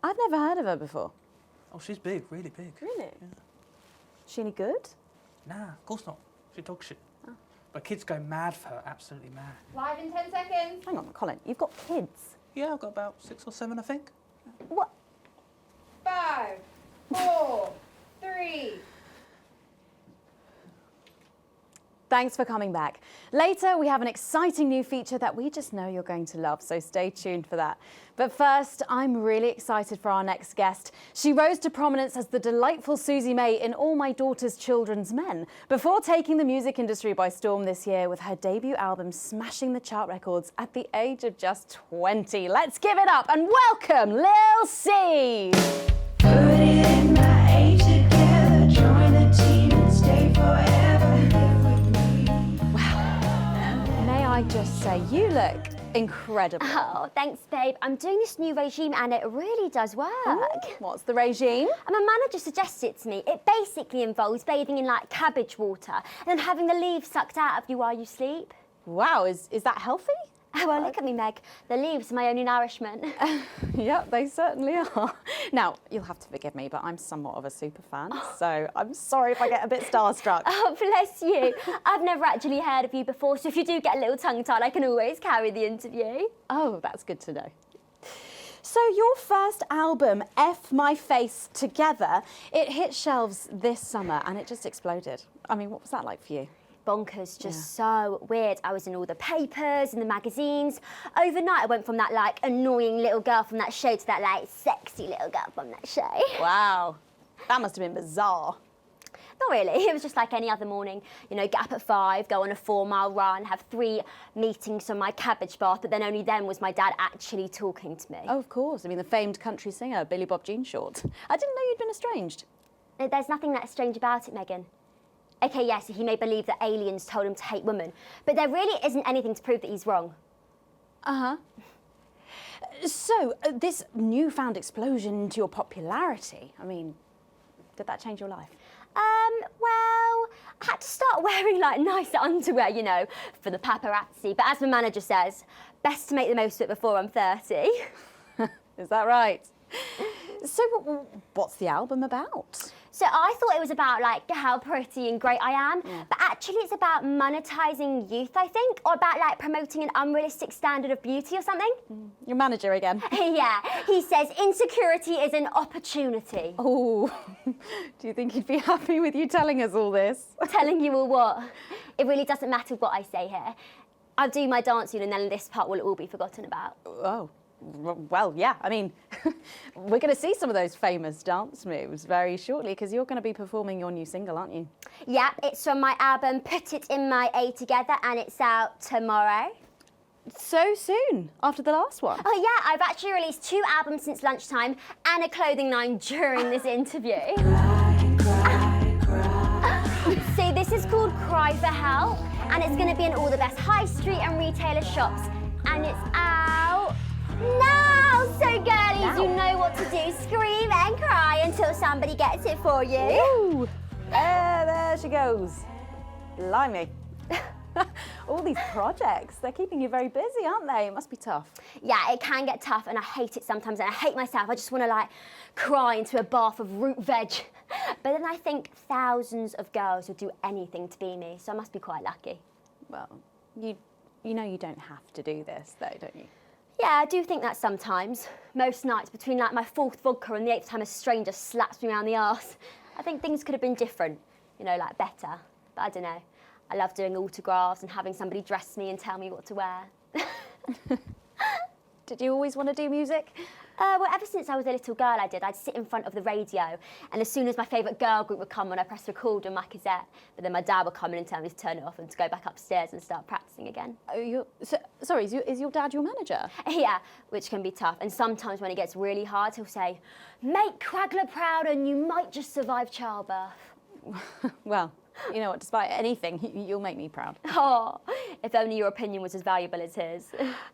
I've never heard of her before. Oh, she's big, really big. Really? Yeah. Is she any good? Nah, of course not. She's dog shit. Oh. But kids go mad for her, absolutely mad. Live in 10 seconds. Hang on, Colin, you've got kids? Yeah, I've got about 6 or 7, I think. What? 5, 4, 3. Thanks for coming back. Later, we have an exciting new feature that we just know you're going to love, so stay tuned for that. But first, I'm really excited for our next guest. She rose to prominence as the delightful Susie May in All My Daughter's Children's Men, before taking the music industry by storm this year with her debut album smashing the chart records at the age of just 20. Let's give it up and welcome Lil C. Put it in my age together, join the team and stay forever. Live with me. May I just say, you look incredible. Oh, thanks, babe. I'm doing this new regime and it really does work. Ooh, what's the regime? And my manager suggested it to me. It basically involves bathing in like cabbage water and then having the leaves sucked out of you while you sleep. Wow, is that healthy? Oh, well, look at me, Meg. The leaves are my only nourishment. Yep, they certainly are. Now, you'll have to forgive me, but I'm somewhat of a super fan, so I'm sorry if I get a bit starstruck. Oh, bless you. I've never actually heard of you before, so if you do get a little tongue-tied, I can always carry the interview. Oh, that's good to know. So your first album, F My Face Together, it hit shelves this summer and it just exploded. I mean, what was that like for you? Bonkers, just so weird. I was in all the papers and the magazines. Overnight, I went from that like annoying little girl from that show to that like sexy little girl from that show. Wow, that must have been bizarre. Not really, it was just like any other morning. You know, get up at 5, go on a 4-mile run, have 3 meetings on my cabbage bath, but then only then was my dad actually talking to me. Oh, of course. I mean, the famed country singer, Billy Bob Jean Short. I didn't know you'd been estranged. There's nothing that strange about it, Megan. Okay, yes, he may believe that aliens told him to hate women, but there really isn't anything to prove that he's wrong. Uh-huh. So, this newfound explosion into your popularity, I mean, did that change your life? Well, I had to start wearing like nicer underwear, you know, for the paparazzi, but as my manager says, best to make the most of it before I'm 30. Is that right? So, what's the album about? So I thought it was about like how pretty and great I am, but actually it's about monetizing youth, I think, or about like promoting an unrealistic standard of beauty or something. Your manager again. Yeah, he says insecurity is an opportunity. Oh, do you think he'd be happy with you telling us all this? Telling you all what? It really doesn't matter what I say here. I'll do my dancing and then this part will all be forgotten about. Oh. Well, yeah, I mean, we're going to see some of those famous dance moves very shortly because you're going to be performing your new single, aren't you? Yeah, it's from my album Put It In My A Together and it's out tomorrow. So soon, after the last one? Oh yeah, I've actually released 2 albums since lunchtime and a clothing line during this interview. See, this is called Cry for Help and it's going to be in all the best high street and retailer shops and it's out now. So girlies, you know what to do. Scream and cry until somebody gets it for you. Ooh, there she goes. Blimey. All these projects, they're keeping you very busy, aren't they? It must be tough. Yeah, it can get tough and I hate it sometimes and I hate myself. I just want to like cry into a bath of root veg. But then I think thousands of girls would do anything to be me, so I must be quite lucky. Well, you know you don't have to do this though, don't you? Yeah, I do think that sometimes. Most nights between like my 4th vodka and the 8th time a stranger slaps me around the arse. I think things could have been different, you know, like better. But I don't know. I love doing autographs and having somebody dress me and tell me what to wear. Did you always want to do music? Well, ever since I was a little girl, I'd sit in front of the radio, and as soon as my favourite girl group would come on, I'd press record on my cassette. But then my dad would come in and tell me to turn it off and to go back upstairs and start practising again. Oh, sorry, is your dad your manager? Yeah, which can be tough. And sometimes when it gets really hard, he'll say, "Make Quagler proud and you might just survive childbirth." Well, you know what, despite anything, you'll make me proud. Oh, if only your opinion was as valuable as his.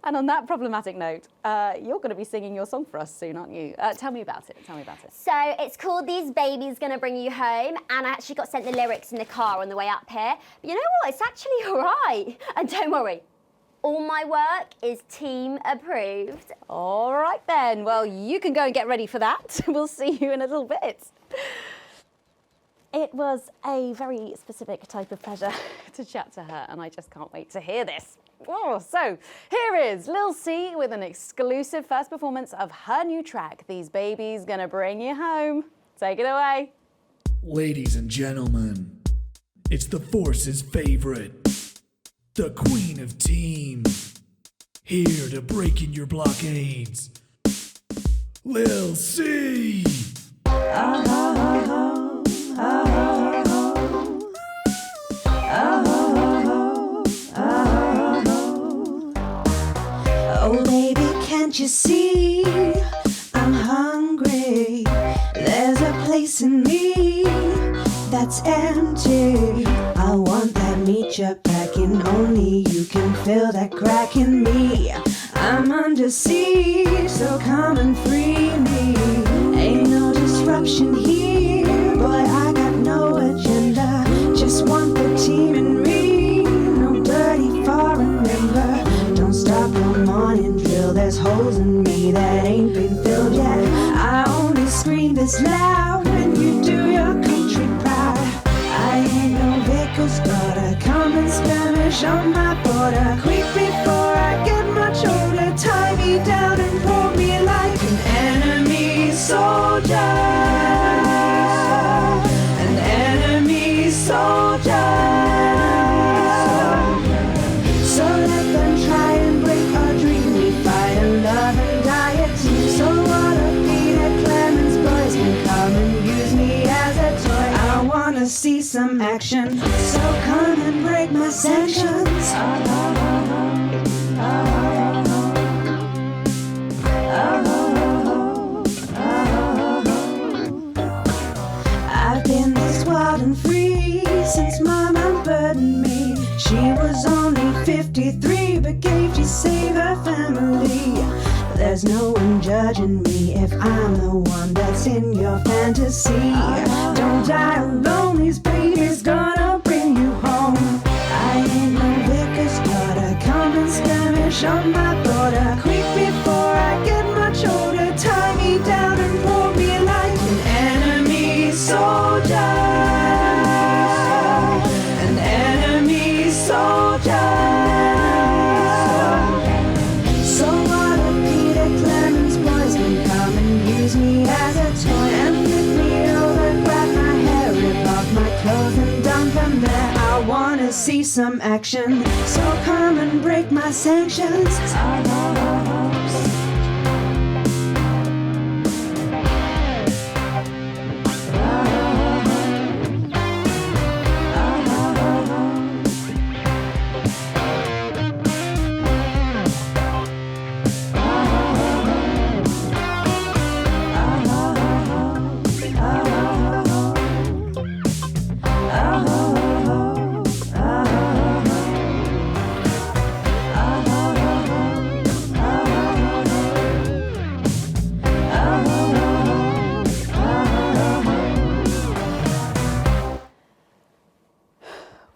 And on that problematic note, you're going to be singing your song for us soon, aren't you? Tell me about it, So it's called These Babies Gonna Bring You Home, and I actually got sent the lyrics in the car on the way up here. But you know what, it's actually all right. And don't worry, All my work is team approved. All right then. Well, you can go and get ready for that. We'll see you in a little bit. It was a very specific type of pleasure to chat to her, and I just can't wait to hear this. Oh, so here is Lil C with an exclusive first performance of her new track, These Babies Gonna Bring You Home. Take it away. Ladies and gentlemen, it's the Force's favorite, the Queen of Team, here to break in your blockades, Lil C. Oh baby, can't you see I'm hungry? There's a place in me that's empty. I want that meat you're packing, only you can fill that crack in me. I'm under siege, so come and free me. Ain't no disruption here, boy, I got no agenda. Just want the team and me, no dirty foreign member. Don't stop no morning drill, there's holes in me that ain't been filled yet. I only scream this loud when you do your country proud. I ain't no vicar's daughter, come and skirmish on my border. Quick before I get much older, tie me down and pull me like an enemy soldier. An enemy soldier. So let them try and break our dream. We fight and love and die a team. So what a Peter Clemens boys can come and use me as a toy. I wanna see some action, so come and break my sanctions. I've been this wild and free since Mama burdened me. She was only 53, but gave to save her family. There's no one judging me if I'm the one that's in your fantasy. Don't die alone, these babies gonna bring you home. I ain't no vicar's daughter, come and skirmish on my border. Quick before I get much older, tie me down and pull me like an enemy soldier. An enemy soldier. So what if Peter Clemens boys can come and use me as a toy and flip me over, grab my hair, rip off my clothes and dump them there? I wanna see some action, so come and break my sanctions.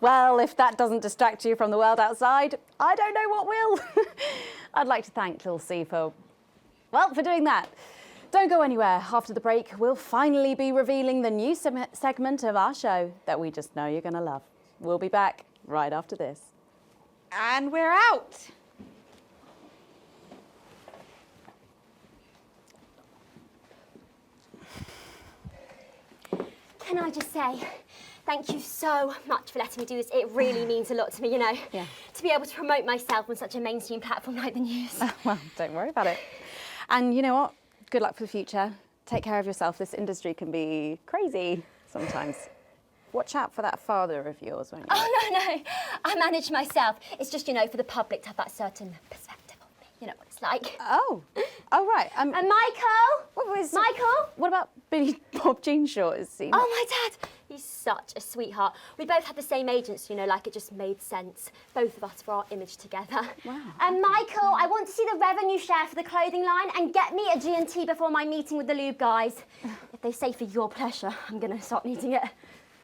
Well, if that doesn't distract you from the world outside, I don't know what will. I'd like to thank Lil C for doing that. Don't go anywhere. After the break, we'll finally be revealing the new segment of our show that we just know you're going to love. We'll be back right after this. And we're out. Can I just say, thank you so much for letting me do this. It really means a lot to me, you know. Yeah. To be able to promote myself on such a mainstream platform like the news. Well, don't worry about it. And you know what? Good luck for the future. Take care of yourself. This industry can be crazy sometimes. Watch out for that father of yours, won't you? Oh, no. I manage myself. It's just, you know, for the public to have that certain perspective of me. You know what it's like. Oh, right. And Michael? Michael? What about Billy Bob Jean Short? Is he? Oh, my dad. He's such a sweetheart. We both had the same agents, you know, like it just made sense. Both of us for our image together. Wow. And Michael, I want to see the revenue share for the clothing line and get me a G&T before my meeting with the lube guys. If they say for your pleasure, I'm going to start needing it.